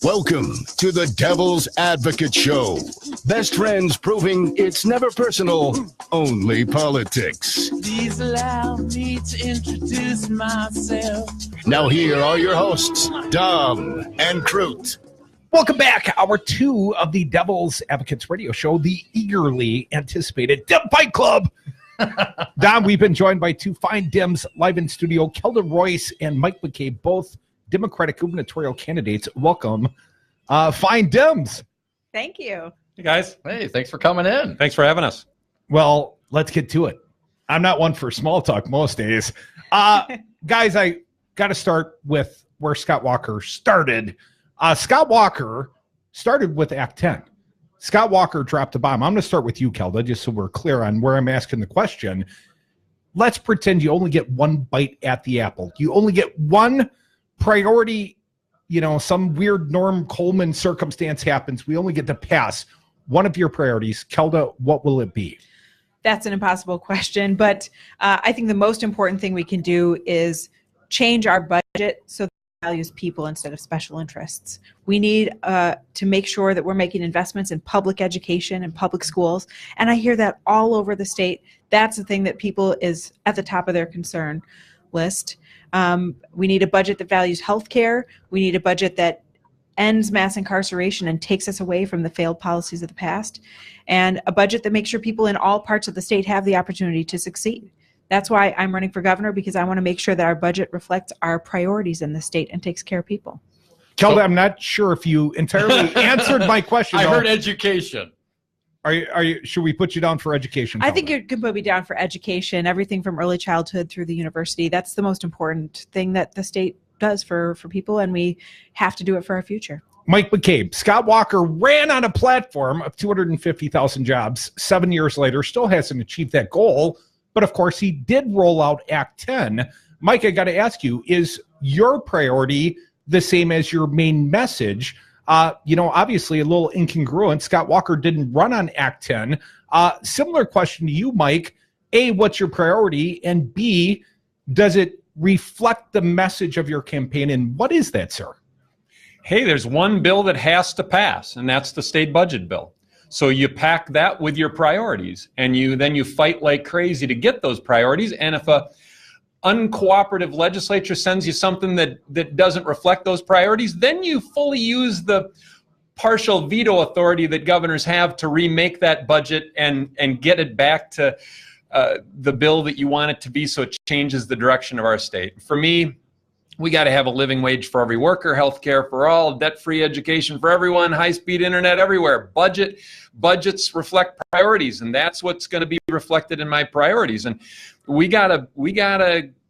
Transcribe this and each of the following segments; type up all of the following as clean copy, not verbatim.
Welcome to the Devil's Advocate Show. Best friends proving it's never personal, only politics. Please allow me to introduce myself. Now here are your hosts, Dom and Crute. Welcome back. Hour 2 of the Devil's Advocates radio show, the eagerly anticipated Dim Fight Club. Dom, we've been joined by two fine Dims live in studio, Kelda Roys and Mike McCabe, both Democratic gubernatorial candidates. Welcome, fine Dims. Thank you. Hey, guys. Hey, thanks for coming in. Thanks for having us. Well, let's get to it. I'm not one for small talk most days. Guys, I got to start with where Scott Walker started. Scott Walker started with Act 10. Scott Walker dropped the bomb. I'm going to start with you, Kelda, just so we're clear on where I'm asking the question. Let's pretend you only get one bite at the apple. You only get one priority, some weird Norm Coleman circumstance happens. We only get to pass one of your priorities. Kelda, what will it be? That's an impossible question, but I think the most important thing we can do is change our budget so that it values people instead of special interests. We need to make sure that we're making investments in public education and public schools, and I hear that all over the state. That's the thing that people is at the top of their concern list. We need a budget that values healthcare. We need a budget that ends mass incarceration and takes us away from the failed policies of the past, and a budget that makes sure people in all parts of the state have the opportunity to succeed. That's why I'm running for governor, because I want to make sure that our budget reflects our priorities in the state and takes care of people. Kelda, I'm not sure if you entirely answered my question. I heard education. Are you? Should we put you down for education, Kelda? I think you can put me down for education, everything from early childhood through the university. That's the most important thing that the state does for people, and we have to do it for our future. Mike McCabe, Scott Walker ran on a platform of 250,000 jobs. 7 years later, still hasn't achieved that goal. But of course, he did roll out Act 10. Mike, I got to ask you, is your priority the same as your main message? Obviously a little incongruent. Scott Walker didn't run on Act 10. Similar question to you, Mike. A, what's your priority? And B, does it reflect the message of your campaign? And what is that, sir? Hey, there's one bill that has to pass, and that's the state budget bill. So you pack that with your priorities, and you fight like crazy to get those priorities. And if a uncooperative legislature sends you something that doesn't reflect those priorities, then you fully use the partial veto authority that governors have to remake that budget and get it back to the bill that you want it to be, so it changes the direction of our state. For me, we got to have a living wage for every worker, health care for all, debt-free education for everyone, high-speed internet everywhere. Budgets reflect priorities, and that's what's going to be reflected in my priorities. And we gotta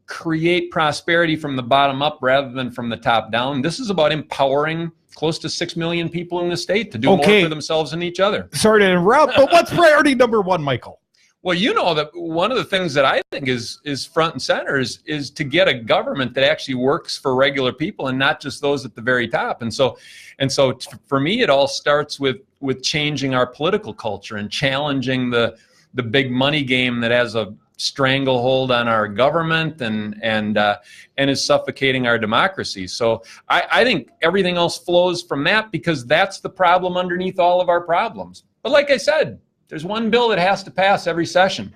create prosperity from the bottom up rather than from the top down. This is about empowering close to 6 million people in the state to do more for themselves and each other. Sorry to interrupt, but what's priority number one, Michael? Well, that one of the things that I think is front and center is to get a government that actually works for regular people and not just those at the very top. And so for me, it all starts with changing our political culture and challenging the big money game that has a stranglehold on our government and is suffocating our democracy. So I think everything else flows from that, because that's the problem underneath all of our problems. But like I said, there's one bill that has to pass every session,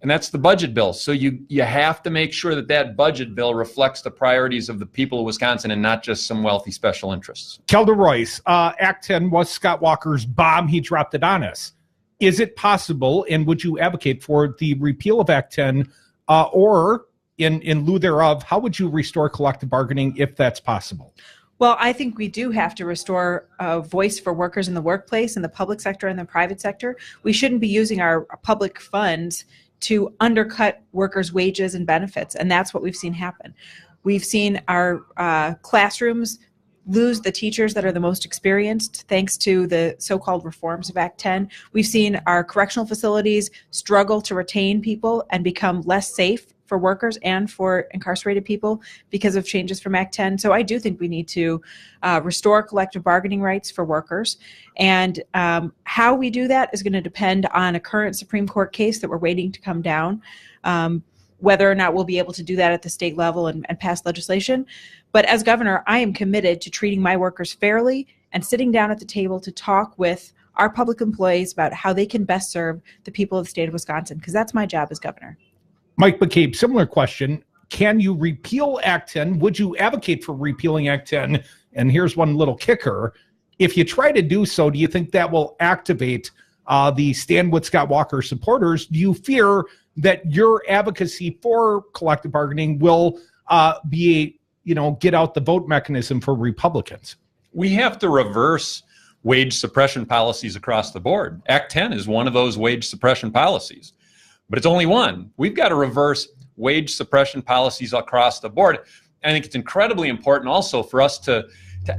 and that's the budget bill. So you have to make sure that budget bill reflects the priorities of the people of Wisconsin and not just some wealthy special interests. Kelda Roys, Act 10 was Scott Walker's bomb. He dropped it on us. Is it possible, and would you advocate for the repeal of Act 10, or in lieu thereof, how would you restore collective bargaining if that's possible? Well, I think we do have to restore a voice for workers in the workplace, in the public sector and the private sector. We shouldn't be using our public funds to undercut workers' wages and benefits, and that's what we've seen happen. We've seen our classrooms lose the teachers that are the most experienced thanks to the so-called reforms of Act 10. We've seen our correctional facilities struggle to retain people and become less safe for workers and for incarcerated people because of changes from Act 10. So I do think we need to restore collective bargaining rights for workers. And how we do that is going to depend on a current Supreme Court case that we're waiting to come down, whether or not we'll be able to do that at the state level and pass legislation. But as governor, I am committed to treating my workers fairly and sitting down at the table to talk with our public employees about how they can best serve the people of the state of Wisconsin, because that's my job as governor. Mike McCabe, similar question. Can you repeal Act 10? Would you advocate for repealing Act 10? And here's one little kicker. If you try to do so, do you think that will activate the Stand With Scott Walker supporters? Do you fear that your advocacy for collective bargaining will be a, get out the vote mechanism for Republicans? We have to reverse wage suppression policies across the board. Act 10 is one of those wage suppression policies, but it's only one. We've got to reverse wage suppression policies across the board. I think it's incredibly important also for us to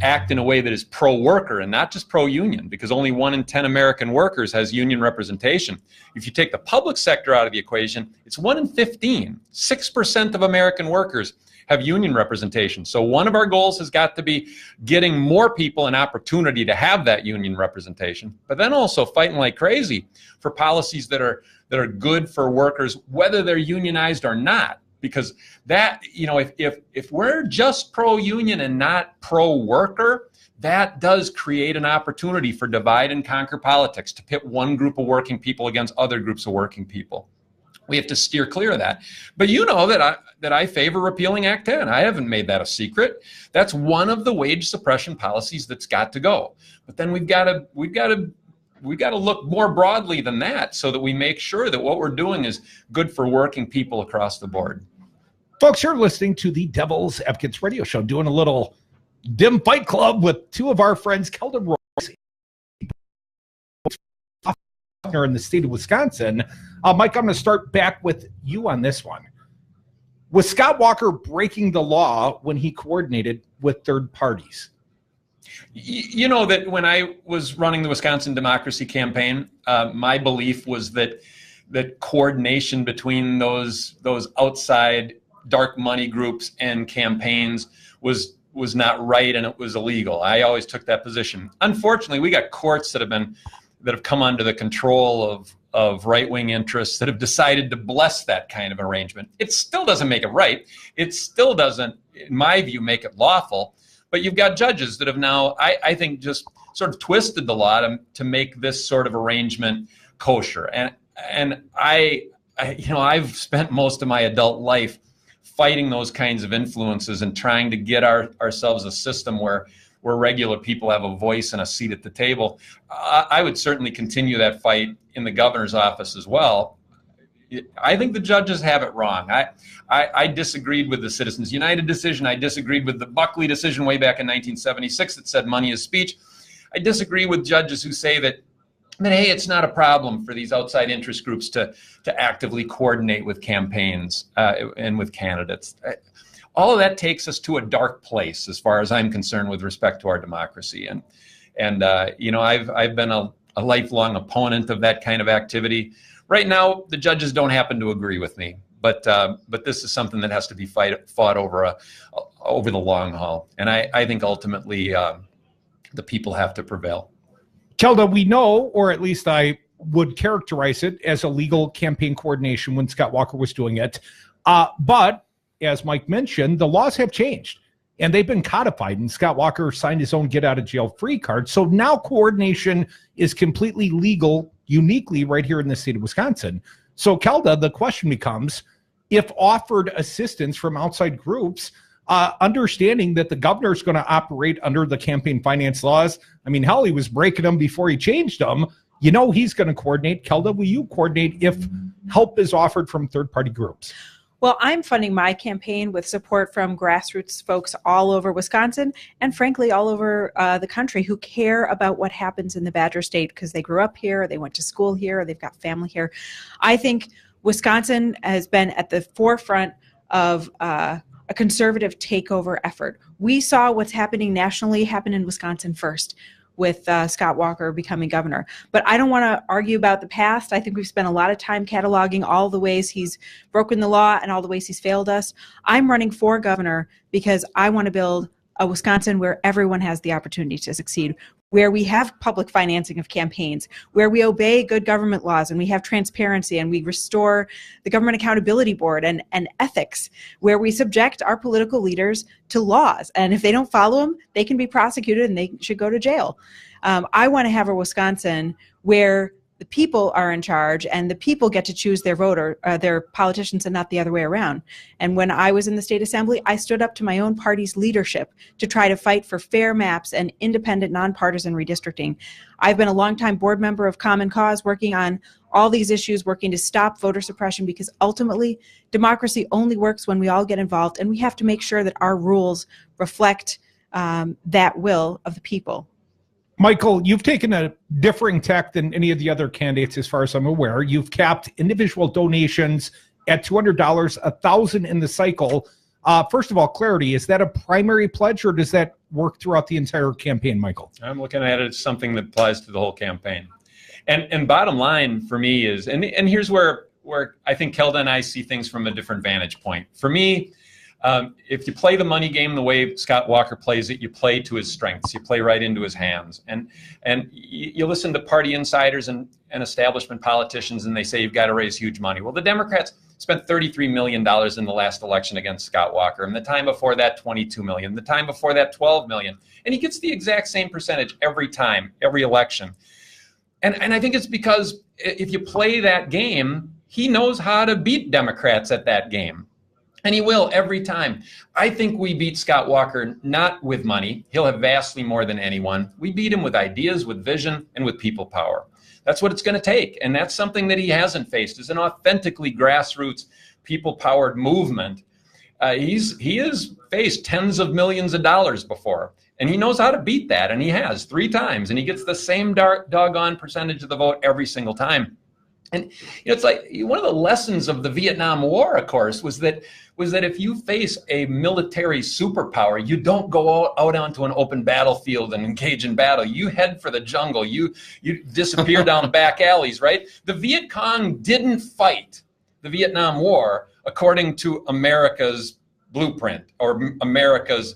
act in a way that is pro-worker and not just pro-union, because only 1 in 10 American workers has union representation. If you take the public sector out of the equation, it's 1 in 15. 6% of American workers have union representation. So one of our goals has got to be getting more people an opportunity to have that union representation, but then also fighting like crazy for policies that are good for workers, whether they're unionized or not. Because that, if we're just pro-union and not pro-worker, that does create an opportunity for divide and conquer politics, to pit one group of working people against other groups of working people. We have to steer clear of that. But you know that I favor repealing Act 10. I haven't made that a secret. That's one of the wage suppression policies that's got to go. But then we've got to look more broadly than that, so that we make sure that what we're doing is good for working people across the board. Folks, you're listening to the Devil's Advocates radio show, doing a little dim fight club with two of our friends, Kelda Roys, in the state of Wisconsin. Mike, I'm going to start back with you on this one. Was Scott Walker breaking the law when he coordinated with third parties? You know that when I was running the Wisconsin Democracy Campaign, my belief was that coordination between those outside dark money groups and campaigns was not right, and it was illegal. I always took that position. Unfortunately, we got courts that have come under the control of right-wing interests that have decided to bless that kind of arrangement. It still doesn't make it right. It still doesn't, in my view, make it lawful. But you've got judges that have now, I think, just sort of twisted the law to make this sort of arrangement kosher. And I've spent most of my adult life fighting those kinds of influences and trying to get ourselves a system where regular people have a voice and a seat at the table. I would certainly continue that fight in the governor's office as well. I think the judges have it wrong. I disagreed with the Citizens United decision. I disagreed with the Buckley decision way back in 1976 that said money is speech. I disagree with judges who say that hey, it's not a problem for these outside interest groups to actively coordinate with campaigns and with candidates. All of that takes us to a dark place, as far as I'm concerned, with respect to our democracy. And I've been a lifelong opponent of that kind of activity. Right now, the judges don't happen to agree with me, but this is something that has to be fought over the long haul. And I think ultimately the people have to prevail. Kelda, we know, or at least I would characterize it as illegal campaign coordination when Scott Walker was doing it. But as Mike mentioned, the laws have changed and they've been codified, and Scott Walker signed his own get out of jail free card. So now coordination is completely legal, uniquely right here in the state of Wisconsin. So Kelda, the question becomes, if offered assistance from outside groups, understanding that the governor is going to operate under the campaign finance laws. I mean, hell, he was breaking them before he changed them. He's going to coordinate. Kelda, will you coordinate if help is offered from third-party groups? Well, I'm funding my campaign with support from grassroots folks all over Wisconsin and, frankly, all over the country who care about what happens in the Badger State because they grew up here, they went to school here, they've got family here. I think Wisconsin has been at the forefront of a conservative takeover effort. We saw what's happening nationally happen in Wisconsin first with Scott Walker becoming governor. But I don't want to argue about the past. I think we've spent a lot of time cataloging all the ways he's broken the law and all the ways he's failed us. I'm running for governor because I want to build a Wisconsin where everyone has the opportunity to succeed. where we have public financing of campaigns, where we obey good government laws and we have transparency and we restore the Government Accountability Board and ethics, where we subject our political leaders to laws. And if they don't follow them, they can be prosecuted and they should go to jail. I want to have a Wisconsin where the people are in charge and the people get to choose their voter, their politicians, and not the other way around. And when I was in the state assembly, I stood up to my own party's leadership to try to fight for fair maps and independent, nonpartisan redistricting. I've been a longtime board member of Common Cause, working on all these issues, working to stop voter suppression, because ultimately democracy only works when we all get involved, and we have to make sure that our rules reflect that will of the people. Michael, you've taken a differing tack than any of the other candidates, as far as I'm aware. You've capped individual donations at $200, $1,000 in the cycle. First of all, clarity, is that a primary pledge or does that work throughout the entire campaign, Michael? I'm looking at it as something that applies to the whole campaign. And bottom line for me is, and here's where I think Kelda and I see things from a different vantage point. For me, if you play the money game the way Scott Walker plays it, you play to his strengths. You play right into his hands. And you listen to party insiders and establishment politicians, and they say you've got to raise huge money. Well, the Democrats spent $33 million in the last election against Scott Walker. And the time before that, $22 million. The time before that, $12 million. And he gets the exact same percentage every time, every election. And I think it's because if you play that game, he knows how to beat Democrats at that game. And he will every time. I think we beat Scott Walker not with money. He'll have vastly more than anyone. We beat him with ideas, with vision, and with people power. That's what it's going to take. And that's something that he hasn't faced, is an authentically grassroots, people-powered movement. He has faced tens of millions of dollars before. And he knows how to beat that. And he has 3 times. And he gets the same doggone percentage of the vote every single time. And it's like one of the lessons of the Vietnam War, of course, was that if you face a military superpower, you don't go out onto an open battlefield and engage in battle. You head for the jungle. You disappear down back alleys, right? The Viet Cong didn't fight the Vietnam War according to America's blueprint or America's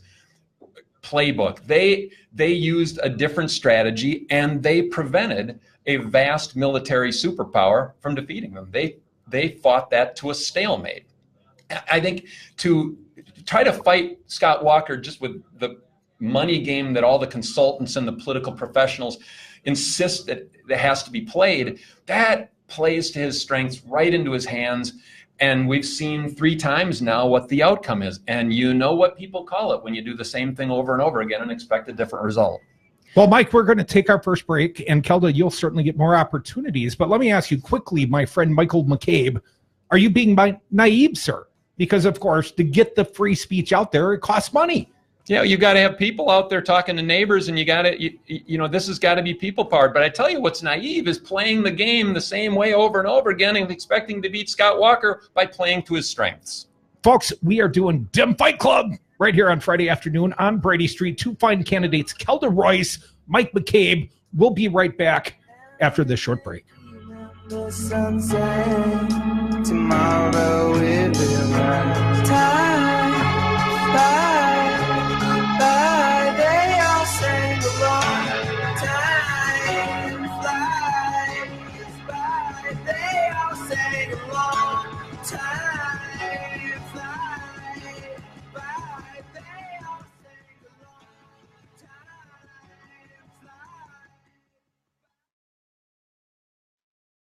playbook. They used a different strategy, and they prevented a vast military superpower from defeating them. They fought that to a stalemate. I think to try to fight Scott Walker just with the money game that all the consultants and the political professionals insist that has to be played, that plays to his strengths, right into his hands. And we've seen 3 times now what the outcome is. And you know what people call it when you do the same thing over and over again and expect a different result. Well, Mike, we're going to take our first break, and Kelda, you'll certainly get more opportunities. But let me ask you quickly, my friend Michael McCabe, are you being naive, sir? Because, of course, to get the free speech out there, it costs money. Yeah, you got to have people out there talking to neighbors, and this has got to be people powered. But I tell you what's naive is playing the game the same way over and over again and expecting to beat Scott Walker by playing to his strengths. Folks, we are doing Dem Fight Club right here on Friday afternoon on Brady Street. 2 fine candidates, Kelda Roys, Mike McCabe. We'll be right back after this short break. The sunset, tomorrow will be right. Time by, they all sing along. Time flies by, they all sing along. Time flies by, they all sing along.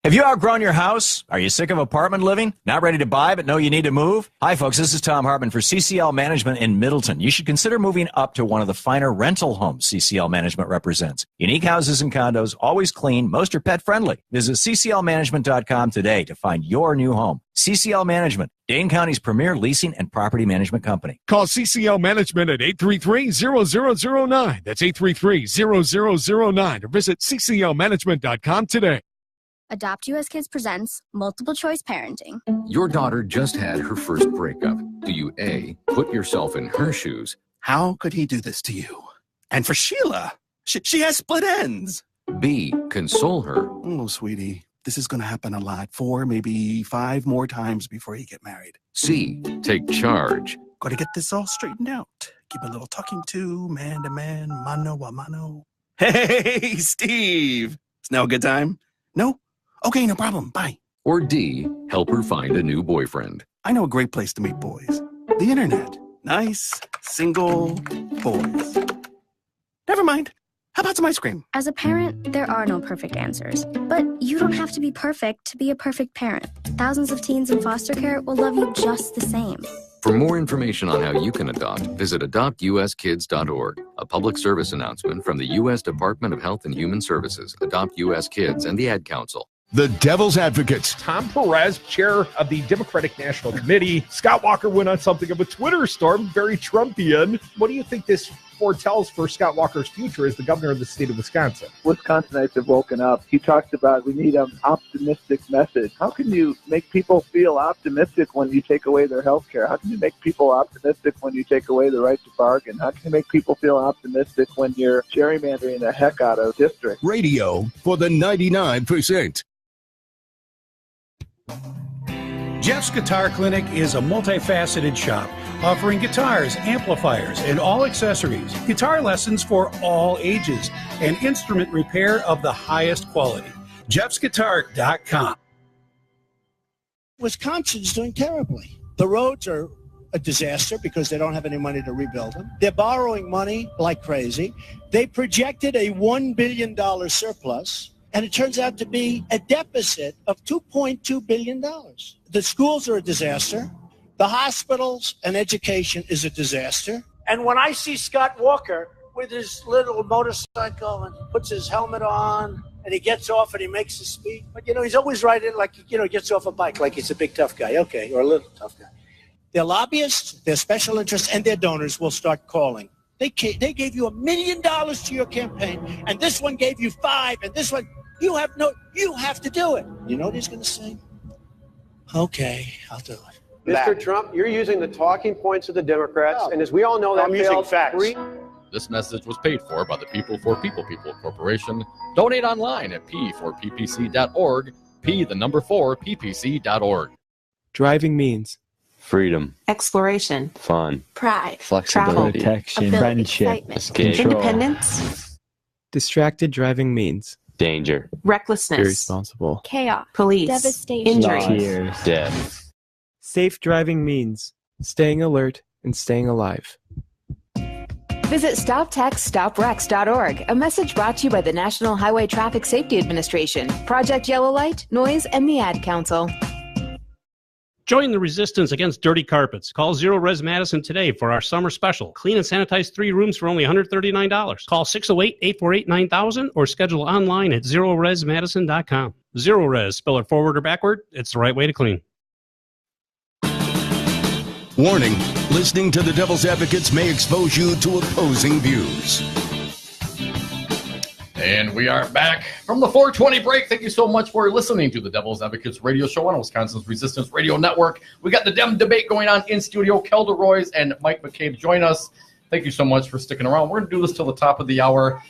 Have you outgrown your house? Are you sick of apartment living? Not ready to buy, but know you need to move? Hi, folks. This is Tom Hartman for CCL Management in Middleton. You should consider moving up to one of the finer rental homes CCL Management represents. Unique houses and condos, always clean. Most are pet-friendly. Visit cclmanagement.com today to find your new home. CCL Management, Dane County's premier leasing and property management company. Call CCL Management at 833-0009. That's 833-0009. Or visit cclmanagement.com today. Adopt US Kids presents Multiple Choice Parenting. Your daughter just had her first breakup. Do you A, put yourself in her shoes? How could he do this to you? And for Sheila, she has split ends. B, console her. Oh, sweetie, this is going to happen a lot. 4, maybe 5 more times before you get married. C, take charge. Got to get this all straightened out. Give a little talking to, man, mano a mano. Hey, Steve. It's now a good time? No? Okay, no problem. Bye. Or D, help her find a new boyfriend. I know a great place to meet boys. The internet. Nice, single boys. Never mind. How about some ice cream? As a parent, there are no perfect answers. But you don't have to be perfect to be a perfect parent. Thousands of teens in foster care will love you just the same. For more information on how you can adopt, visit adoptuskids.org. A public service announcement from the U.S. Department of Health and Human Services, Adopt U.S. Kids, and the Ad Council. The Devil's Advocates. Tom Perez, chair of the Democratic National Committee. Scott Walker went on something of a Twitter storm, very Trumpian. What do you think this foretells for Scott Walker's future as the governor of the state of Wisconsin? Wisconsinites have woken up. He talked about we need an optimistic message. How can you make people feel optimistic when you take away their health care? How can you make people optimistic when you take away the right to bargain? How can you make people feel optimistic when you're gerrymandering the heck out of districts? Radio for the 99%. Jeff's Guitar Clinic is a multifaceted shop offering guitars, amplifiers, and all accessories, guitar lessons for all ages, and instrument repair of the highest quality. Jeff'sGuitar.com. Wisconsin's doing terribly. The roads are a disaster because they don't have any money to rebuild them. They're borrowing money like crazy. They projected a $1 billion surplus, and it turns out to be a deficit of $2.2 billion. The schools are a disaster. The hospitals and education is a disaster. And when I see Scott Walker with his little motorcycle and puts his helmet on and he gets off and he makes a speech, but he's always riding like, gets off a bike like he's a big tough guy. Okay, or a little tough guy. Their lobbyists, their special interests, and their donors will start calling. They gave you $1 million to your campaign, and this one gave you $5 million, and this one, you have to do it. You know what he's going to say? Okay, I'll do it. Mr. Trump, you're using the talking points of the Democrats, and as we all know, that I'm using failed facts. This message was paid for by the People for People Corporation. Donate online at p4ppc.org, p4ppc.org. Driving means freedom, exploration, fun, pride, flexibility, travel, protection, ability, friendship, excitement, escape, independence. Distracted driving means danger, recklessness, irresponsible, Chaos, police, devastation, injury, death. Safe driving means staying alert and staying alive. Visit StopTextStopWrecks.org, a message brought to you by the National Highway Traffic Safety Administration, Project Yellow Light, Noise, and the Ad Council. Join the resistance against dirty carpets. Call Zero Res Madison today for our summer special. Clean and sanitize 3 rooms for only $139. Call 608-848-9000 or schedule online at ZeroResMadison.com. Zero Res, spell it forward or backward, it's the right way to clean. Warning, listening to the Devil's Advocates may expose you to opposing views. And we are back from the 420 break. Thank you so much for listening to the Devil's Advocates radio show on Wisconsin's Resistance Radio Network. We got the Dem debate going on in studio. Kelda Roys and Mike McCabe join us. Thank you so much for sticking around. We're going to do this till the top of the hour.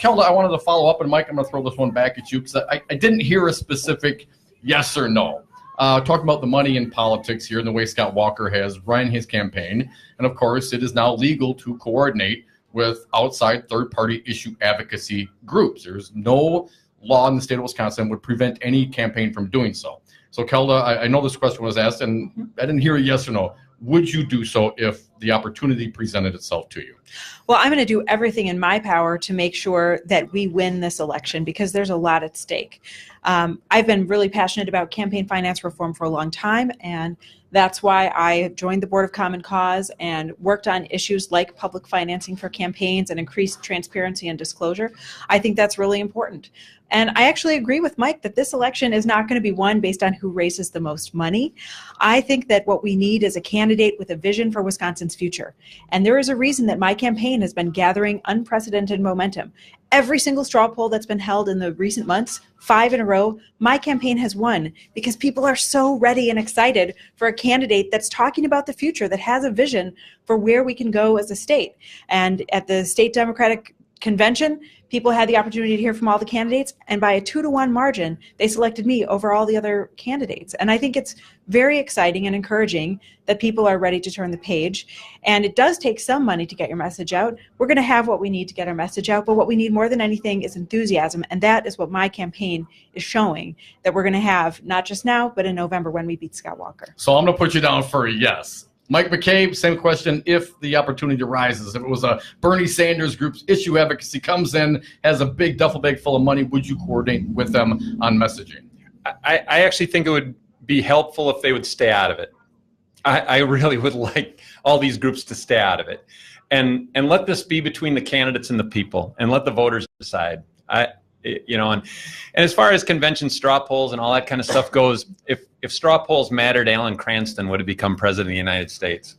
Kelda, I wanted to follow up, and Mike, I'm going to throw this one back at you because I didn't hear a specific yes or no. Talking about the money in politics here and the way Scott Walker has run his campaign. And, of course, it is now legal to coordinate with outside third-party issue advocacy groups. There's no law in the state of Wisconsin would prevent any campaign from doing so. So, Kelda, I know this question was asked, and I didn't hear a yes or no. Would you do so if the opportunity presented itself to you? Well, I'm going to do everything in my power to make sure that we win this election because there's a lot at stake. I've been really passionate about campaign finance reform for a long time, and that's why I joined the Board of Common Cause and worked on issues like public financing for campaigns and increased transparency and disclosure. I think that's really important. And I actually agree with Mike that this election is not going to be won based on who raises the most money. I think that what we need is a candidate with a vision for Wisconsin's future. And there is a reason that my campaign has been gathering unprecedented momentum. Every single straw poll that's been held in the recent months, 5 in a row, my campaign has won because people are so ready and excited for a candidate that's talking about the future, that has a vision for where we can go as a state. And at the state Democratic convention, people had the opportunity to hear from all the candidates, and by a 2-to-1 margin, they selected me over all the other candidates. And I think it's very exciting and encouraging that people are ready to turn the page. And it does take some money to get your message out. We're going to have what we need to get our message out, but what we need more than anything is enthusiasm. And that is what my campaign is showing that we're going to have, not just now, but in November when we beat Scott Walker. So I'm going to put you down for a yes. Mike McCabe, same question. If the opportunity arises, if it was a Bernie Sanders group's issue advocacy comes in, has a big duffel bag full of money, would you coordinate with them on messaging? I actually think it would be helpful if they would stay out of it. I really would like all these groups to stay out of it. And let this be between the candidates and the people, and let the voters decide. And as far as convention straw polls and all that kind of stuff goes, if straw polls mattered, Alan Cranston would have become president of the United States.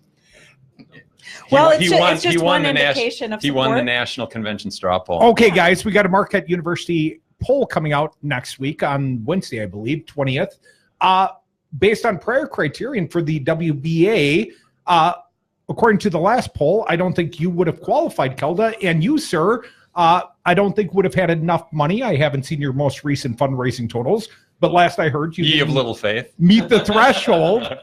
Well, it's just one indication of support. He won the national convention straw poll. Okay, guys, we got a Marquette University poll coming out next week on Wednesday, I believe, 20th. Based on prior criterion for the WBA, according to the last poll, I don't think you would have qualified, Kelda, and you, sir, I don't think would have had enough money. I haven't seen your most recent fundraising totals, but last I heard you Ye of little faith meet the threshold.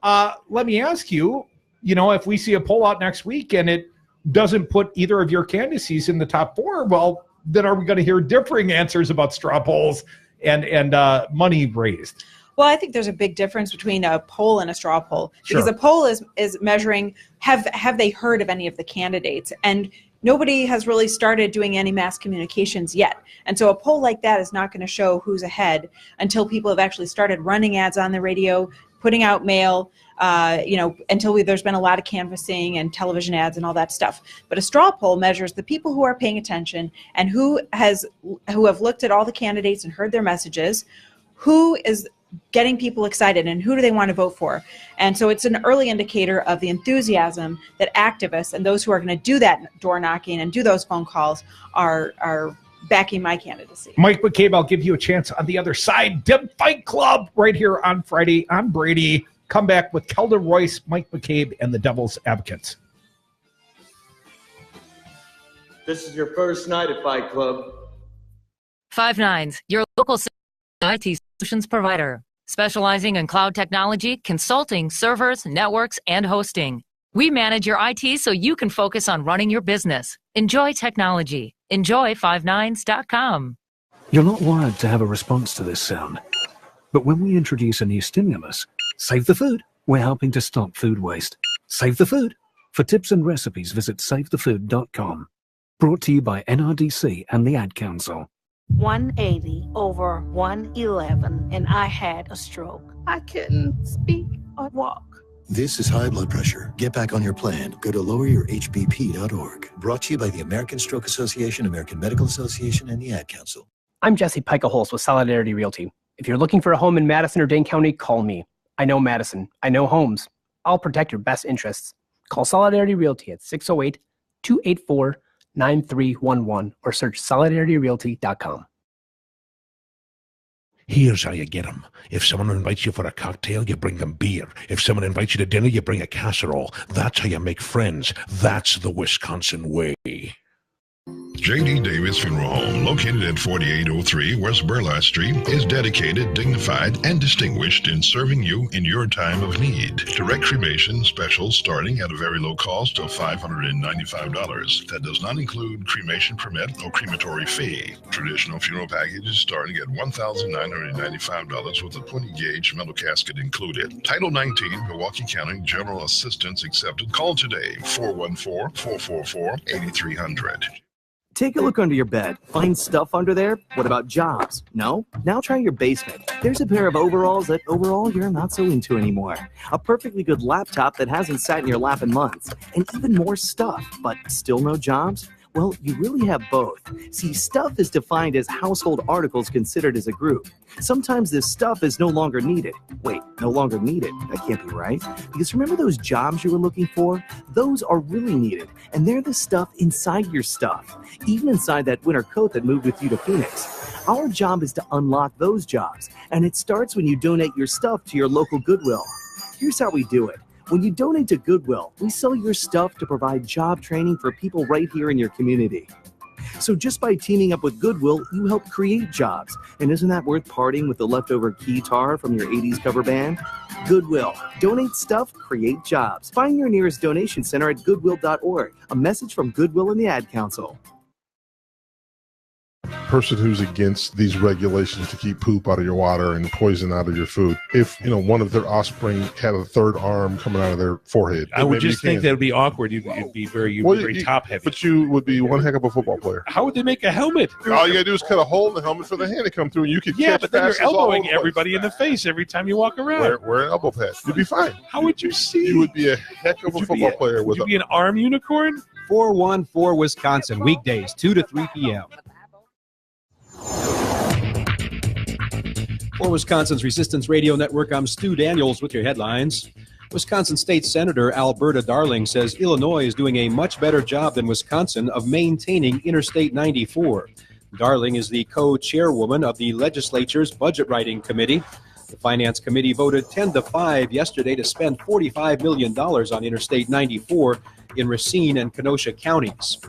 Let me ask you, if we see a poll out next week and it doesn't put either of your candidacies in the top 4, well, then are we going to hear differing answers about straw polls and money raised? Well, I think there's a big difference between a poll and a straw poll, because Sure. a poll is measuring have they heard of any of the candidates, and nobody has really started doing any mass communications yet. And so a poll like that is not going to show who's ahead until people have actually started running ads on the radio, putting out mail, until there's been a lot of canvassing and television ads and all that stuff. But a straw poll measures the people who are paying attention and who have looked at all the candidates and heard their messages, who is getting people excited and who do they want to vote for. And so it's an early indicator of the enthusiasm that activists and those who are going to do that door knocking and do those phone calls are backing my candidacy. Mike McCabe, I'll give you a chance on the other side. Dem Fight Club right here on Friday. I'm Brady. Come back with Kelda Roys, Mike McCabe, and the Devil's Advocates. This is your first night at Fight Club. 5 your local IT solutions provider, specializing in cloud technology, consulting, servers, networks, and hosting. We manage your IT so you can focus on running your business. Enjoy technology. Enjoy 59s.com. You're not wired to have a response to this sound. But when we introduce a new stimulus, Save the Food, we're helping to stop food waste. Save the Food. For tips and recipes, visit savethefood.com. Brought to you by NRDC and the Ad Council. 180 over 111, and I had a stroke. I couldn't speak or walk. This is high blood pressure. Get back on your plan. Go to loweryourhbp.org. Brought to you by the American Stroke Association, American Medical Association, and the Ad Council. I'm Jesse Pica-Holz with Solidarity Realty. If you're looking for a home in Madison or Dane County, call me. I know Madison. I know homes. I'll protect your best interests. Call Solidarity Realty at 608-284-9311 or search solidarityrealty.com. Here's how you get them. If someone invites you for a cocktail, you bring them beer. If someone invites you to dinner, you bring a casserole. That's how you make friends. That's the Wisconsin way. J.D. Davis Funeral Home, located at 4803 West Burlap Street, is dedicated, dignified, and distinguished in serving you in your time of need. Direct cremation specials starting at a very low cost of $595. That does not include cremation permit or crematory fee. Traditional funeral packages starting at $1,995 with a 20-gauge metal casket included. Title 19, Milwaukee County General Assistance accepted. Call today, 414-444-8300. Take a look under your bed. Find stuff under there? What about jobs? No? Now try your basement. There's a pair of overalls that overall you're not so into anymore. A perfectly good laptop that hasn't sat in your lap in months. And even more stuff, but still no jobs? Well, you really have both. See, stuff is defined as household articles considered as a group. Sometimes this stuff is no longer needed. Wait, no longer needed? That can't be right. Because remember those jobs you were looking for? Those are really needed, and they're the stuff inside your stuff. Even inside that winter coat that moved with you to Phoenix. Our job is to unlock those jobs, and it starts when you donate your stuff to your local Goodwill. Here's how we do it. When you donate to Goodwill, we sell your stuff to provide job training for people right here in your community. So just by teaming up with Goodwill, you help create jobs. And isn't that worth parting with the leftover guitar from your 80s cover band? Goodwill. Donate stuff, create jobs. Find your nearest donation center at goodwill.org. A message from Goodwill and the Ad Council. Person who's against these regulations to keep poop out of your water and poison out of your food, if one of their offspring had a third arm coming out of their forehead, I would just think that would be awkward. You'd be very top heavy. But you would be one heck of a football player. How would they make a helmet? All you gotta do is cut a hole in the helmet for the hand to come through, and you could catch but then you're passes all elbowing over the everybody place. in the face every time you walk around. Wear an elbow pad. You'd be fine. How would you see? You would be a heck of a football player. Would you be an arm unicorn? 414 Wisconsin, weekdays, 2 to 3 p.m. For Wisconsin's Resistance Radio Network, I'm Stu Daniels with your headlines. Wisconsin State Senator Alberta Darling says Illinois is doing a much better job than Wisconsin of maintaining Interstate 94. Darling is the co-chairwoman of the legislature's Budget Writing Committee. The Finance Committee voted 10-5 yesterday to spend $45 million on Interstate 94 in Racine and Kenosha counties.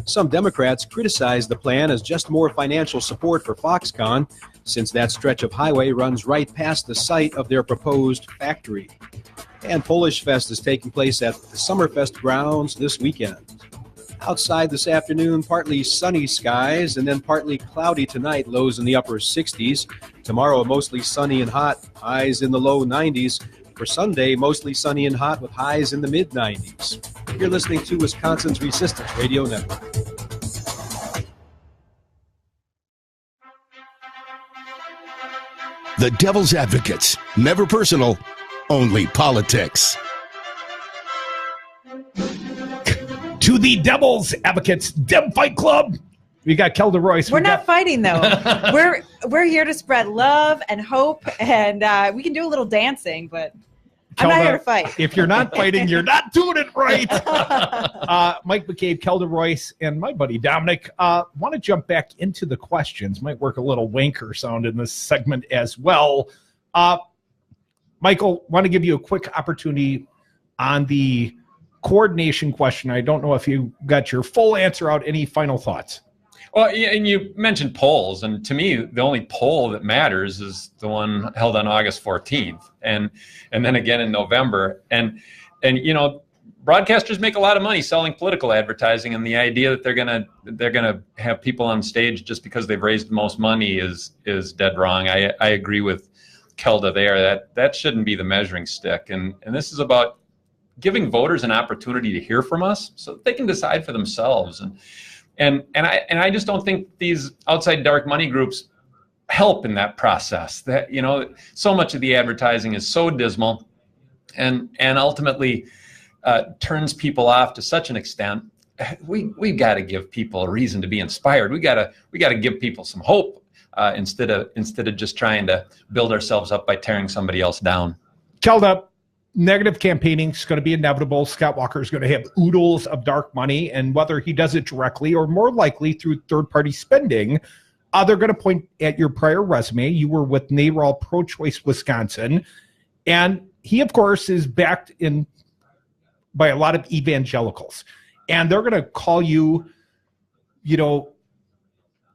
Some Democrats criticized the plan as just more financial support for Foxconn, since that stretch of highway runs right past the site of their proposed factory. And Polish Fest is taking place at the Summerfest grounds this weekend. Outside this afternoon, partly sunny skies and then partly cloudy tonight, lows in the upper 60s. Tomorrow, mostly sunny and hot, highs in the low 90s. For Sunday, mostly sunny and hot with highs in the mid-90s. You're listening to Wisconsin's Resistance Radio Network. The Devil's Advocates. Never personal, only politics. To the Devil's Advocates Dem Fight Club. We got Kelda Roys. We're not fighting, though. We're here to spread love and hope, and we can do a little dancing, but Kelda, I'm not here to fight. If you're not fighting, you're not doing it right. Mike McCabe, Kelda Roys, and my buddy Dominic want to jump back into the questions. Might work a little wanker sound in this segment as well. Michael, want to give you a quick opportunity on the coordination question. I don't know if you got your full answer out. Any final thoughts? Well, yeah, and you mentioned polls, and to me, the only poll that matters is the one held on August 14th, and then again in November. And broadcasters make a lot of money selling political advertising, and the idea that they're gonna have people on stage just because they've raised the most money is dead wrong. I agree with Kelda there. That shouldn't be the measuring stick, and this is about giving voters an opportunity to hear from us so that they can decide for themselves. And I just don't think these outside dark money groups help in that process. That so much of the advertising is so dismal, and ultimately turns people off to such an extent. We got to give people a reason to be inspired. We got to give people some hope instead of just trying to build ourselves up by tearing somebody else down. Kelda, negative campaigning is going to be inevitable. Scott Walker is going to have oodles of dark money, and whether he does it directly or more likely through third-party spending, they're going to point at your prior resume. You were with NARAL Pro-Choice Wisconsin, and he, of course, is backed in by a lot of evangelicals, and they're going to call you,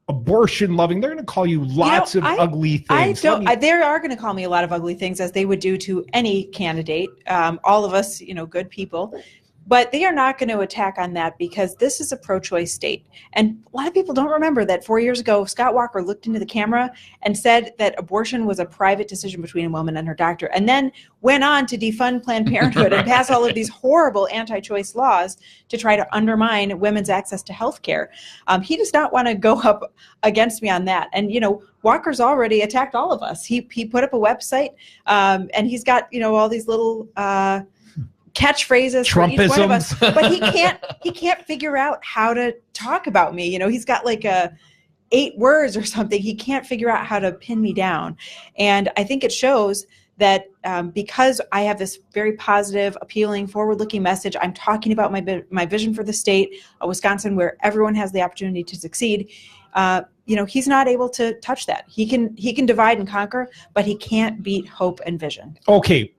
abortion loving. They're going to call you lots of ugly things. They are going to call me a lot of ugly things, as they would do to any candidate. All of us, good people. But they are not going to attack on that, because this is a pro-choice state. And a lot of people don't remember that 4 years ago, Scott Walker looked into the camera and said that abortion was a private decision between a woman and her doctor, and then went on to defund Planned Parenthood and pass all of these horrible anti-choice laws to try to undermine women's access to health care. He does not want to go up against me on that. And, Walker's already attacked all of us. He put up a website, and he's got, all these little catchphrases for each one of us, but he can't figure out how to talk about me. He's got like 8 words or something. He can't figure out how to pin me down. And I think it shows that because I have this very positive, appealing, forward-looking message, I'm talking about my vision for the state of Wisconsin, where everyone has the opportunity to succeed. He's not able to touch that. He can divide and conquer, but he can't beat hope and vision. Okay,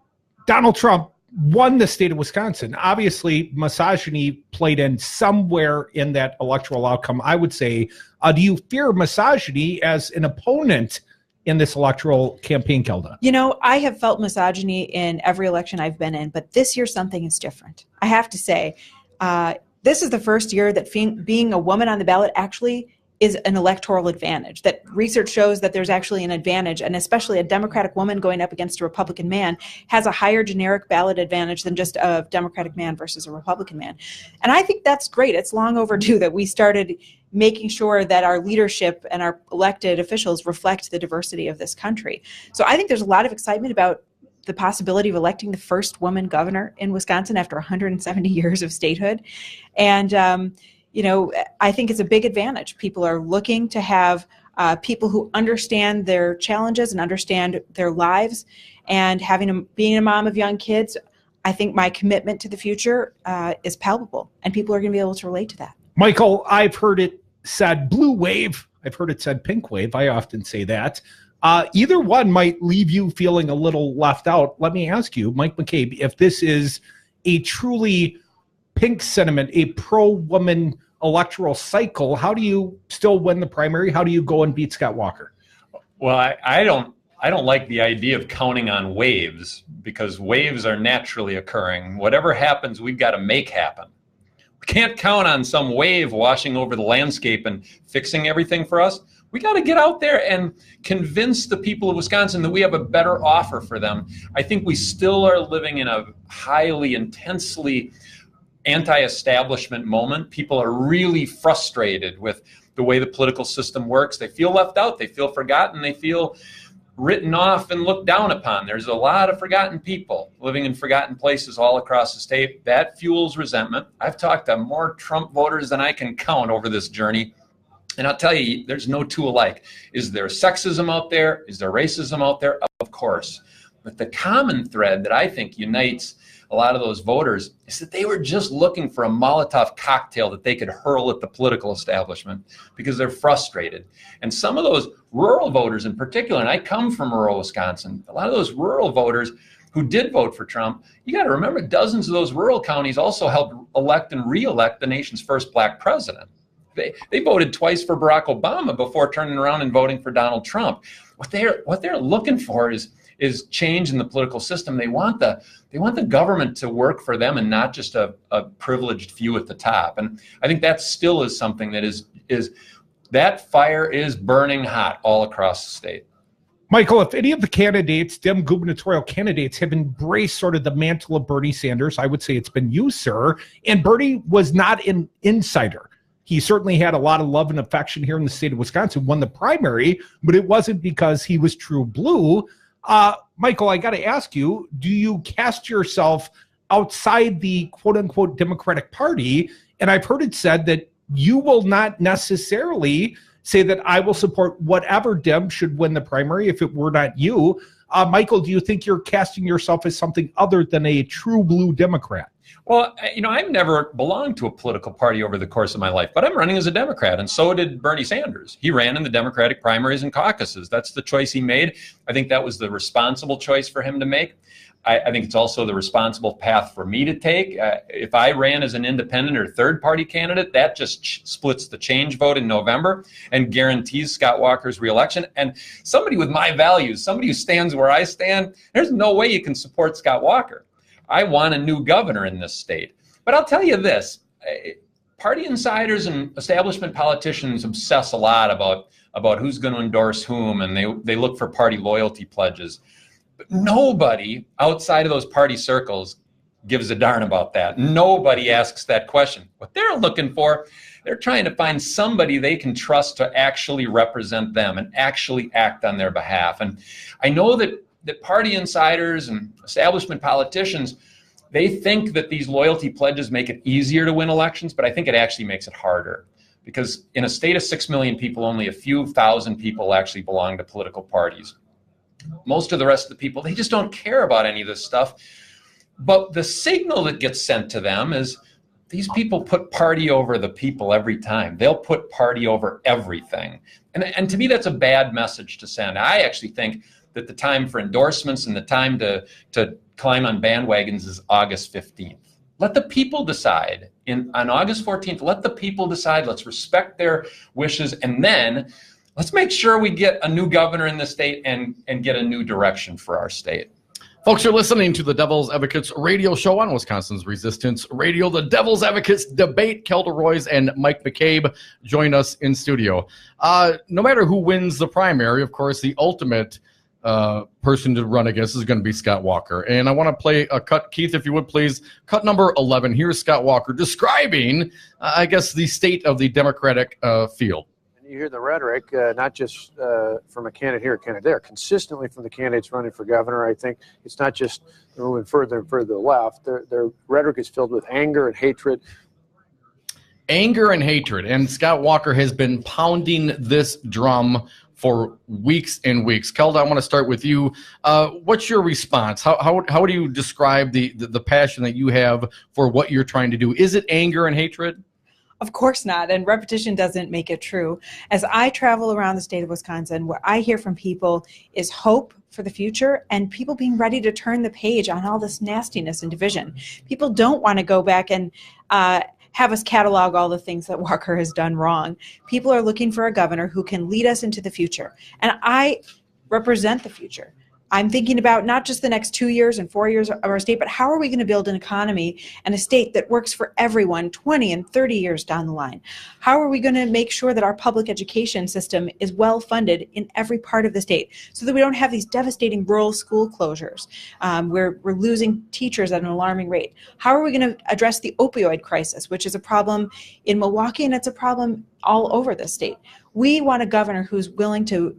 Donald Trump won the state of Wisconsin. Obviously, misogyny played in somewhere in that electoral outcome, I would say. Do you fear misogyny as an opponent in this electoral campaign, Kelda? You know, I have felt misogyny in every election I've been in, but this year something is different. I have to say, this is the first year that being a woman on the ballot actually is an electoral advantage, that research shows that there's actually an advantage, and especially a Democratic woman going up against a Republican man has a higher generic ballot advantage than just a Democratic man versus a Republican man. And I think that's great. It's long overdue that we started making sure that our leadership and our elected officials reflect the diversity of this country. So I think there's a lot of excitement about the possibility of electing the first woman governor in Wisconsin after 170 years of statehood. And, you know, I think it's a big advantage. People are looking to have people who understand their challenges and understand their lives. And being a mom of young kids, I think my commitment to the future is palpable, and people are going to be able to relate to that. Michael, I've heard it said blue wave. I've heard it said pink wave. I often say that. Either one might leave you feeling a little left out. Let me ask you, Mike McCabe, if this is a truly pink sentiment, a pro-woman electoral cycle, how do you still win the primary? How do you go and beat Scott Walker? Well, I don't like the idea of counting on waves, because waves are naturally occurring. Whatever happens, we've got to make happen. We can't count on some wave washing over the landscape and fixing everything for us. We got to get out there and convince the people of Wisconsin that we have a better offer for them. I think we still are living in a highly, intensely anti-establishment moment. People are really frustrated with the way the political system works. They feel left out. They feel forgotten. They feel written off and looked down upon. There's a lot of forgotten people living in forgotten places all across the state. That fuels resentment. I've talked to more Trump voters than I can count over this journey. And I'll tell you, there's no two alike. Is there sexism out there? Is there racism out there? Of course. But the common thread that I think unites a lot of those voters is that they were just looking for a Molotov cocktail that they could hurl at the political establishment because they're frustrated. And some of those rural voters in particular, and I come from rural Wisconsin, a lot of those rural voters who did vote for Trump, you got to remember dozens of those rural counties also helped elect and re-elect the nation's first black president. They voted twice for Barack Obama before turning around and voting for Donald Trump. What they're looking for is change in the political system. They want the government to work for them and not just a privileged few at the top. And I think that still is something that is that fire is burning hot all across the state. Michael, if any of the candidates, Dem gubernatorial candidates, have embraced sort of the mantle of Bernie Sanders, I would say it's been you, sir. And Bernie was not an insider. He certainly had a lot of love and affection here in the state of Wisconsin, won the primary, but it wasn't because he was true blue. Michael, I got to ask you, do you cast yourself outside the quote-unquote Democratic Party? And I've heard it said that you will not necessarily say that I will support whatever Dem should win the primary if it were not you. Michael, do you think you're casting yourself as something other than a true blue Democrat? Well, I've never belonged to a political party over the course of my life, but I'm running as a Democrat, and so did Bernie Sanders. He ran in the Democratic primaries and caucuses. That's the choice he made. I think that was the responsible choice for him to make. I think it's also the responsible path for me to take. If I ran as an independent or third-party candidate, that just splits the change vote in November and guarantees Scott Walker's reelection. And somebody with my values, somebody who stands where I stand, there's no way you can support Scott Walker. I want a new governor in this state. But I'll tell you this, party insiders and establishment politicians obsess a lot about who's going to endorse whom, and they look for party loyalty pledges. But nobody outside of those party circles gives a darn about that. Nobody asks that question. What they're looking for, they're trying to find somebody they can trust to actually represent them and actually act on their behalf. And I know that party insiders and establishment politicians, they think that these loyalty pledges make it easier to win elections, but I think it actually makes it harder. Because in a state of 6 million people, only a few thousand people actually belong to political parties. Most of the rest of the people, they just don't care about any of this stuff. But the signal that gets sent to them is these people put party over the people every time. They'll put party over everything. And to me, that's a bad message to send. I actually think that the time for endorsements and the time to climb on bandwagons is August 15th. Let the people decide. On August 14th, let the people decide. Let's respect their wishes. And then let's make sure we get a new governor in the state and get a new direction for our state. Folks, you're listening to the Devil's Advocates radio show on Wisconsin's Resistance Radio. The Devil's Advocates debate. Kelda Roys and Mike McCabe join us in studio. No matter who wins the primary, of course, the ultimate person to run against is going to be Scott Walker. And I want to play a cut. Keith, if you would please, cut number 11. Here's Scott Walker describing, I guess, the state of the Democratic field. You hear the rhetoric, not just from a candidate here, a candidate there, consistently from the candidates running for governor. I think it's not just moving further and further to the left. Their rhetoric is filled with anger and hatred. Anger and hatred. And Scott Walker has been pounding this drum for weeks and weeks. Kelda, I want to start with you. What's your response? How do you describe the passion that you have for what you're trying to do? Is it anger and hatred? Of course not, and repetition doesn't make it true. As I travel around the state of Wisconsin, what I hear from people is hope for the future and people being ready to turn the page on all this nastiness and division. People don't want to go back and have us catalog all the things that Walker has done wrong. People are looking for a governor who can lead us into the future, and I represent the future. I'm thinking about not just the next 2 years and 4 years of our state, but how are we going to build an economy and a state that works for everyone 20 and 30 years down the line? How are we going to make sure that our public education system is well funded in every part of the state so that we don't have these devastating rural school closures? We're losing teachers at an alarming rate. How are we going to address the opioid crisis, which is a problem in Milwaukee and it's a problem all over the state? We want a governor who's willing to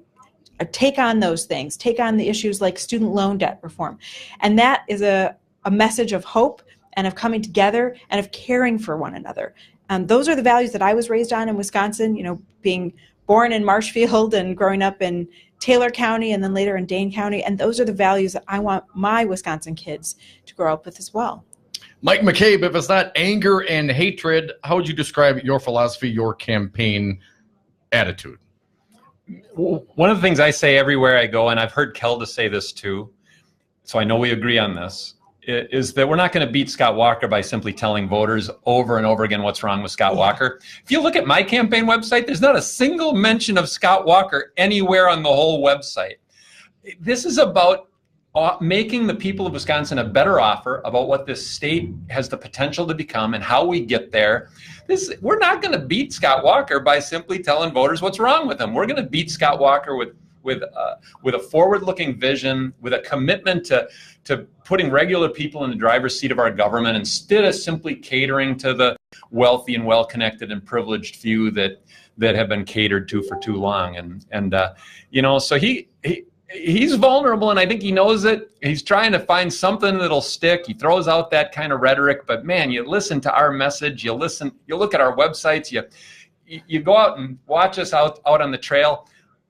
take on those things, take on the issues like student loan debt reform. And that is a message of hope and of coming together and of caring for one another. Those are the values that I was raised on in Wisconsin, being born in Marshfield and growing up in Taylor County and then later in Dane County. And those are the values that I want my Wisconsin kids to grow up with as well. Mike McCabe, if it's not anger and hatred, how would you describe your philosophy, your campaign attitude? One of the things I say everywhere I go, and I've heard Kelda say this too, so I know we agree on this, is that we're not going to beat Scott Walker by simply telling voters over and over again what's wrong with Scott Walker. If you look at my campaign website, there's not a single mention of Scott Walker anywhere on the whole website. This is about making the people of Wisconsin a better offer about what this state has the potential to become and how we get there. We're not going to beat Scott Walker by simply telling voters what's wrong with him. We're going to beat Scott Walker with a forward-looking vision, with a commitment to putting regular people in the driver's seat of our government instead of simply catering to the wealthy and well-connected and privileged few that have been catered to for too long. So he's vulnerable, and I think he knows it. He's trying to find something that'll stick. He throws out that kind of rhetoric, but man, you listen to our message, you look at our websites, you go out and watch us out on the trail.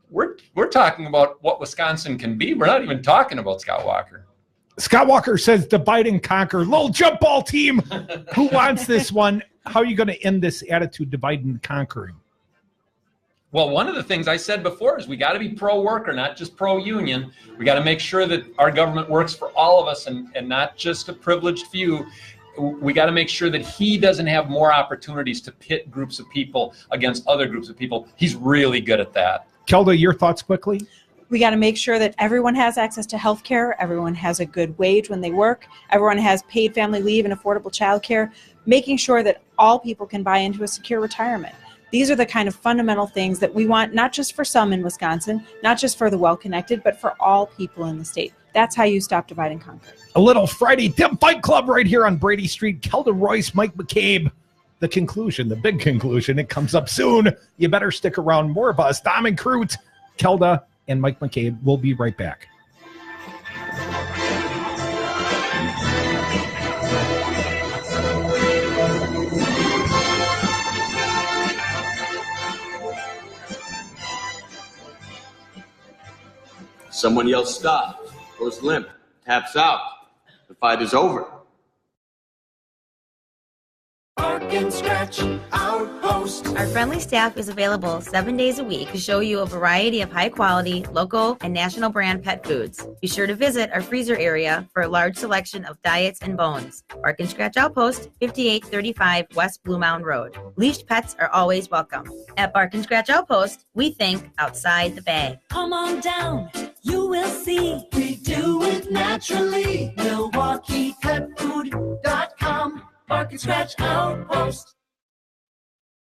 We're talking about what Wisconsin can be. We're not even talking about Scott Walker. Scott Walker says divide and conquer. Little jump ball team. Who wants this one? How are you going to end this attitude, divide and conquering? Well, one of the things I said before is we got to be pro-worker, not just pro-union. We got to make sure that our government works for all of us and not just a privileged few. We got to make sure that he doesn't have more opportunities to pit groups of people against other groups of people. He's really good at that. Kelda, your thoughts quickly? We got to make sure that everyone has access to health care, everyone has a good wage when they work, everyone has paid family leave and affordable child care, making sure that all people can buy into a secure retirement. These are the kind of fundamental things that we want, not just for some in Wisconsin, not just for the well-connected, but for all people in the state. That's how you stop divide and conquer. A little Friday Dim Fight Club right here on Brady Street. Kelda Roys, Mike McCabe. The conclusion, the big conclusion, it comes up soon. You better stick around. More of us, Dom and Crute, Kelda, and Mike McCabe. We'll be right back. Someone yells stop, goes limp, taps out. The fight is over. Bargain Scratch Outpost. Our friendly staff is available 7 days a week to show you a variety of high-quality, local, and national brand pet foods. Be sure to visit our freezer area for a large selection of diets and bones. Bargain Scratch Outpost, 5835 West Blue Mound Road. Leashed pets are always welcome. At Bargain Scratch Outpost, we think outside the bag. Come on down, you will see. We do it naturally. MilwaukeePetFood.com. Bargain Scratch Outpost.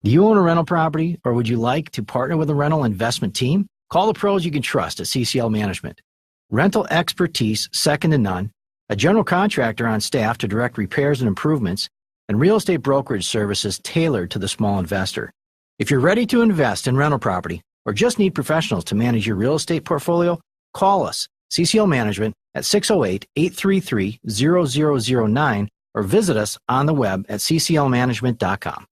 Do you own a rental property, or would you like to partner with a rental investment team? Call the pros you can trust at CCL Management. Rental expertise second to none, a general contractor on staff to direct repairs and improvements, and real estate brokerage services tailored to the small investor. If you're ready to invest in rental property or just need professionals to manage your real estate portfolio, call us, CCL Management, at 608-833-0009 or visit us on the web at cclmanagement.com.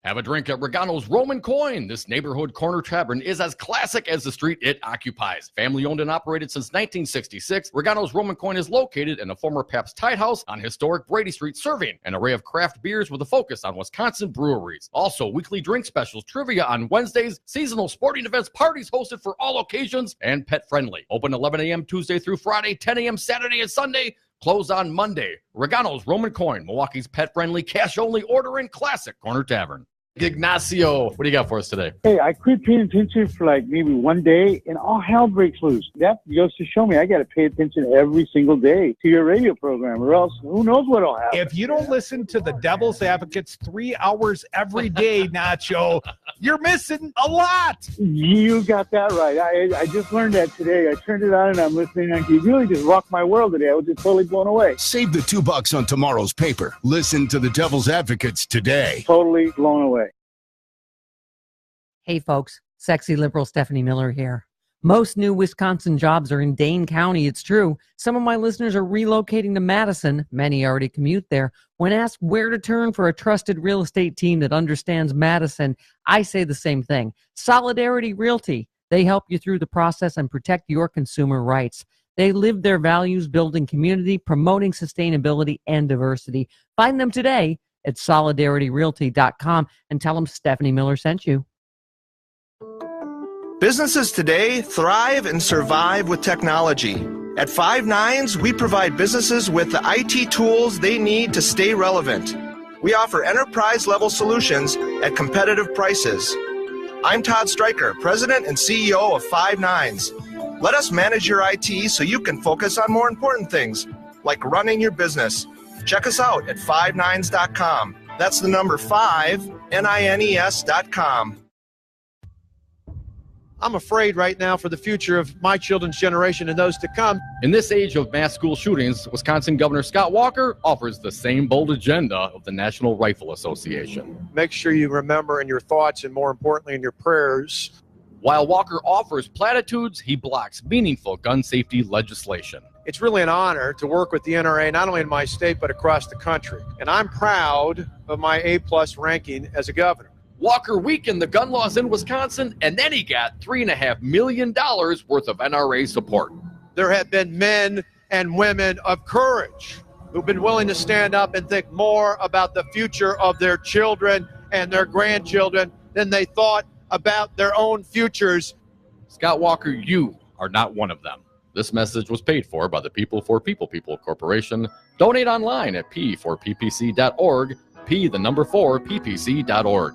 Have a drink at Regano's Roman Coin. This neighborhood corner tavern is as classic as the street it occupies. Family owned and operated since 1966, Regano's Roman Coin is located in a former Pabst Tide House on historic Brady Street, serving an array of craft beers with a focus on Wisconsin breweries. Also, weekly drink specials, trivia on Wednesdays, seasonal sporting events, parties hosted for all occasions, and pet friendly. Open 11 a.m. Tuesday through Friday, 10 a.m. Saturday and Sunday. Close on Monday. Regano's Roman Coin, Milwaukee's pet friendly, cash only ordering classic corner tavern. Ignacio, what do you got for us today? Hey, I quit paying attention for like maybe one day and all hell breaks loose. That goes to show me I got to pay attention every single day to your radio program, or else who knows what'll happen. If you don't listen to the Devil's Advocates 3 hours every day, Nacho, you're missing a lot. You got that right. I just learned that today. I turned it on and I'm listening, and you really just rocked my world today. I was just totally blown away. Save the $2 on tomorrow's paper. Listen to the Devil's Advocates today. Totally blown away. Hey folks, sexy liberal Stephanie Miller here. Most new Wisconsin jobs are in Dane County, it's true. Some of my listeners are relocating to Madison. Many already commute there. When asked where to turn for a trusted real estate team that understands Madison, I say the same thing. Solidarity Realty. They help you through the process and protect your consumer rights. They live their values, building community, promoting sustainability and diversity. Find them today at solidarityrealty.com and tell them Stephanie Miller sent you. Businesses today thrive and survive with technology. At Five Nines, we provide businesses with the IT tools they need to stay relevant. We offer enterprise-level solutions at competitive prices. I'm Todd Stryker, President and CEO of Five Nines. Let us manage your IT so you can focus on more important things, like running your business. Check us out at fivenines.com. That's the number 5, NINES.com. I'm afraid right now for the future of my children's generation and those to come. In this age of mass school shootings, Wisconsin Governor Scott Walker offers the same bold agenda of the National Rifle Association. Make sure you remember in your thoughts and more importantly in your prayers. While Walker offers platitudes, he blocks meaningful gun safety legislation. It's really an honor to work with the NRA, not only in my state, but across the country. And I'm proud of my A-plus ranking as a governor. Walker weakened the gun laws in Wisconsin, and then he got $3.5 million worth of NRA support. There have been men and women of courage who've been willing to stand up and think more about the future of their children and their grandchildren than they thought about their own futures. Scott Walker, you are not one of them. This message was paid for by the People for People Corporation. Donate online at p4ppc.org, p4ppc.org.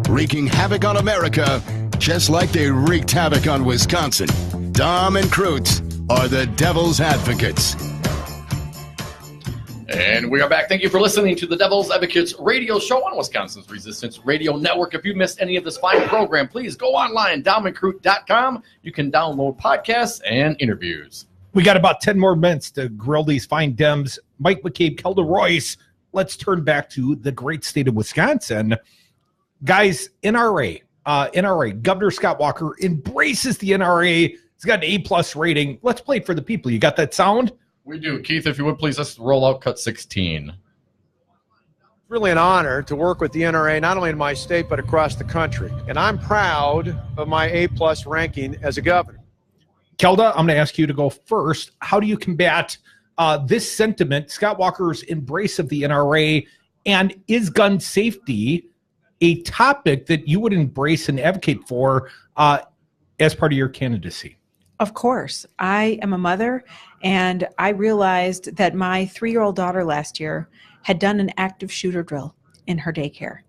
Wreaking havoc on America, just like they wreaked havoc on Wisconsin. Dom and Krutz are the Devil's Advocates. And we are back. Thank you for listening to the Devil's Advocates radio show on Wisconsin's Resistance Radio Network. If you missed any of this fine program, please go online, domandcrute.com. You can download podcasts and interviews. We got about 10 more minutes to grill these fine Dems. Mike McCabe, Kelda Roys. Let's turn back to the great state of Wisconsin. Guys, NRA, Governor Scott Walker embraces the NRA. He's got an A-plus rating. Let's play it for the people. You got that sound? We do. Keith, if you would please, let's roll out cut 16. It's really an honor to work with the NRA, not only in my state, but across the country. And I'm proud of my A-plus ranking as a governor. Kelda, I'm going to ask you to go first. How do you combat this sentiment, Scott Walker's embrace of the NRA, and is gun safety a topic that you would embrace and advocate for as part of your candidacy? Of course. I am a mother, and I realized that my 3-year-old daughter last year had done an active shooter drill in her daycare.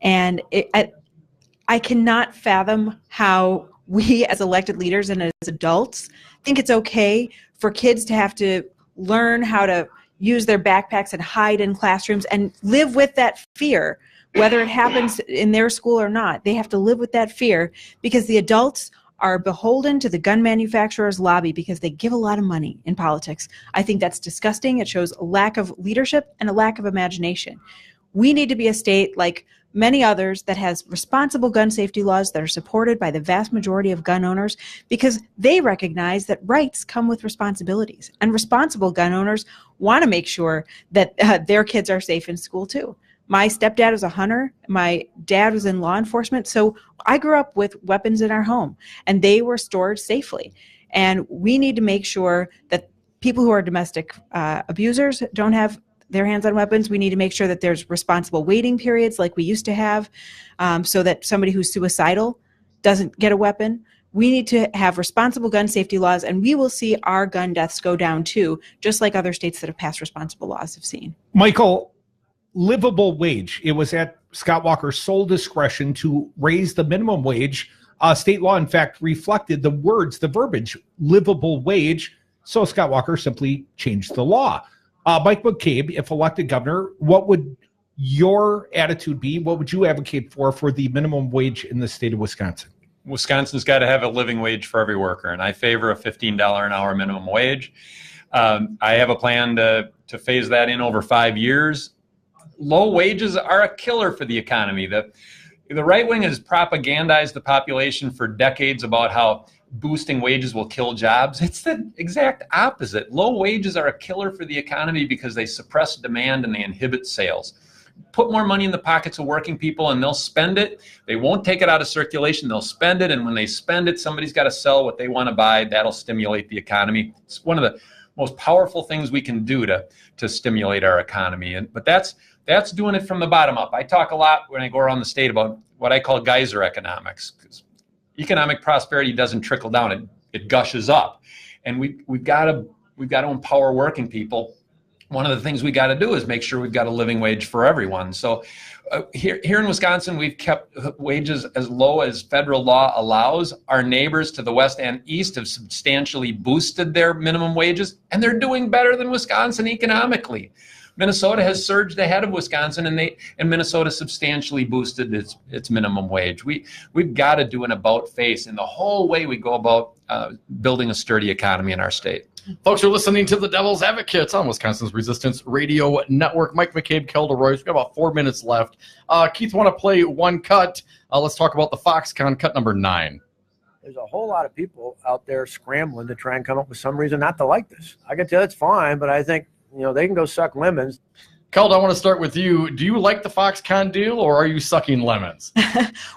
And I cannot fathom how we as elected leaders and as adults think it's okay for kids to have to learn how to use their backpacks and hide in classrooms and live with that fear, whether it happens in their school or not. They have to live with that fear because the adults are beholden to the gun manufacturers' lobby because they give a lot of money in politics. I think that's disgusting. It shows a lack of leadership and a lack of imagination. We need to be a state like many others that has responsible gun safety laws that are supported by the vast majority of gun owners because they recognize that rights come with responsibilities, and responsible gun owners want to make sure that their kids are safe in school too. My stepdad was a hunter. My dad was in law enforcement. So I grew up with weapons in our home, and they were stored safely. And we need to make sure that people who are domestic abusers don't have their hands on weapons. We need to make sure that there's responsible waiting periods like we used to have, so that somebody who's suicidal doesn't get a weapon. We need to have responsible gun safety laws, and we will see our gun deaths go down too, just like other states that have passed responsible laws have seen. Michael, livable wage. It was at Scott Walker's sole discretion to raise the minimum wage. State law, in fact, reflected the words, the verbiage, livable wage. So Scott Walker simply changed the law. Mike McCabe, if elected governor, what would your attitude be? What would you advocate for the minimum wage in the state of Wisconsin? Wisconsin's got to have a living wage for every worker, and I favor a $15 an hour minimum wage. I have a plan to phase that in over 5 years. Low wages are a killer for the economy. The right wing has propagandized the population for decades about how boosting wages will kill jobs. It's the exact opposite. Low wages are a killer for the economy because they suppress demand and they inhibit sales. Put more money in the pockets of working people and they'll spend it. They won't take it out of circulation. They'll spend it. And when they spend it, somebody's got to sell what they want to buy. That'll stimulate the economy. It's one of the most powerful things we can do to stimulate our economy. But that's doing it from the bottom up. I talk a lot when I go around the state about what I call geyser economics, because economic prosperity doesn't trickle down; it gushes up, and we've got to empower working people. One of the things we got to do is make sure we've got a living wage for everyone. So here in Wisconsin, we've kept wages as low as federal law allows. Our neighbors to the west and east have substantially boosted their minimum wages, and they're doing better than Wisconsin economically. Minnesota has surged ahead of Wisconsin, and Minnesota substantially boosted its minimum wage. We've got to do an about face in the whole way we go about building a sturdy economy in our state. Folks are listening to the Devil's Advocates on Wisconsin's Resistance Radio Network. Mike McCabe, Kelda Roys. We've got about 4 minutes left. Keith, want to play one cut? Let's talk about the Foxconn cut number 9. There's a whole lot of people out there scrambling to try and come up with some reason not to like this. I can tell it's fine, but I think they can go suck lemons. Kelda, I want to start with you. Do you like the Foxconn deal, or are you sucking lemons?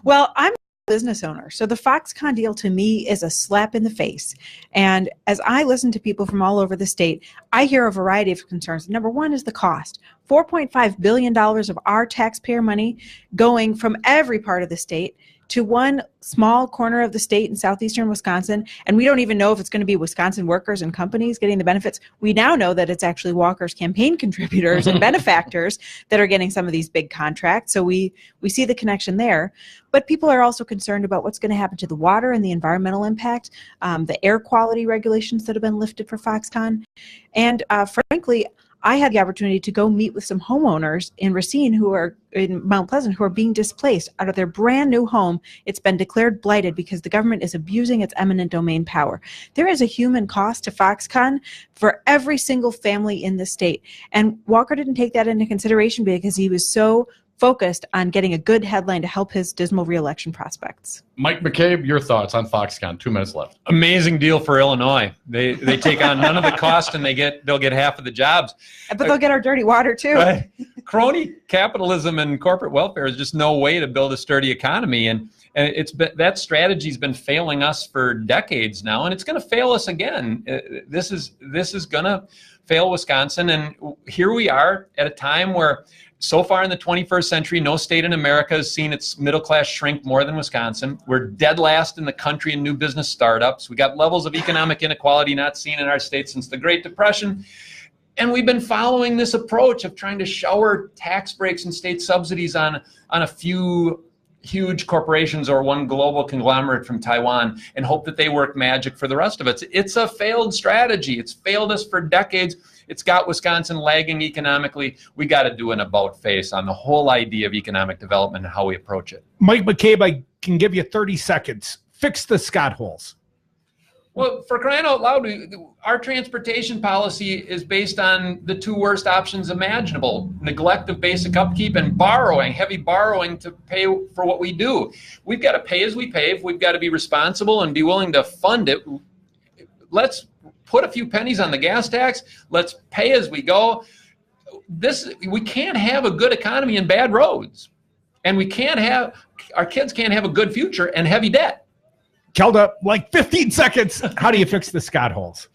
Well, I'm a business owner, so the Foxconn deal to me is a slap in the face. And as I listen to people from all over the state, I hear a variety of concerns. Number one is the cost. $4.5 billion of our taxpayer money going from every part of the state to one small corner of the state in southeastern Wisconsin, and we don't even know if it's going to be Wisconsin workers and companies getting the benefits. We now know that it's actually Walker's campaign contributors and benefactors that are getting some of these big contracts, so we see the connection there. But people are also concerned about what's going to happen to the water and the environmental impact, the air quality regulations that have been lifted for Foxconn, and frankly, I had the opportunity to go meet with some homeowners in Racine who are in Mount Pleasant who are being displaced out of their brand new home. It's been declared blighted because the government is abusing its eminent domain power. There is a human cost to Foxconn for every single family in the state. And Walker didn't take that into consideration because he was so focused on getting a good headline to help his dismal reelection prospects. Mike McCabe, your thoughts on Foxconn? 2 minutes left. Amazing deal for Illinois. They take on none of the cost, and they'll get half of the jobs. But they'll get our dirty water too. Right? Crony capitalism and corporate welfare is just no way to build a sturdy economy, and that strategy's been failing us for decades now, and it's going to fail us again. This is going to fail Wisconsin, and here we are at a time where, so far in the 21st century, no state in America has seen its middle class shrink more than Wisconsin. We're dead last in the country in new business startups. We got levels of economic inequality not seen in our state since the Great Depression. And we've been following this approach of trying to shower tax breaks and state subsidies on a few huge corporations or one global conglomerate from Taiwan and hope that they work magic for the rest of us. It's a failed strategy. It's failed us for decades. It's got Wisconsin lagging economically. We got to do an about face on the whole idea of economic development and how we approach it. Mike McCabe, I can give you 30 seconds. Fix the Scott holes. Well, for crying out loud, our transportation policy is based on the two worst options imaginable: neglect of basic upkeep and borrowing, heavy borrowing to pay for what we do. We've got to pay as we pave. We've got to be responsible and be willing to fund it. Let's put a few pennies on the gas tax. Let's pay as we go. We can't have a good economy and bad roads. And our kids can't have a good future and heavy debt. Kelda, like 15 seconds. How do you fix the Scott holes?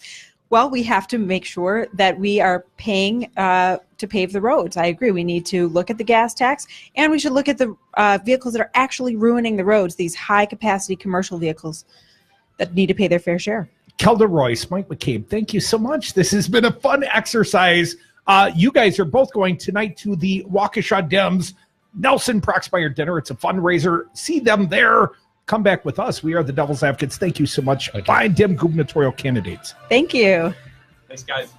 Well, we have to make sure that we are paying to pave the roads. I agree. We need to look at the gas tax, and we should look at the vehicles that are actually ruining the roads, these high-capacity commercial vehicles that need to pay their fair share. Kelda Roys, Mike McCabe, thank you so much. This has been a fun exercise. You guys are both going tonight to the Waukesha Dems Nelson Proxmire dinner. It's a fundraiser. See them there. Come back with us. We are the Devil's Advocates. Thank you so much. Fine Dem gubernatorial candidates. Thank you. Thanks, guys.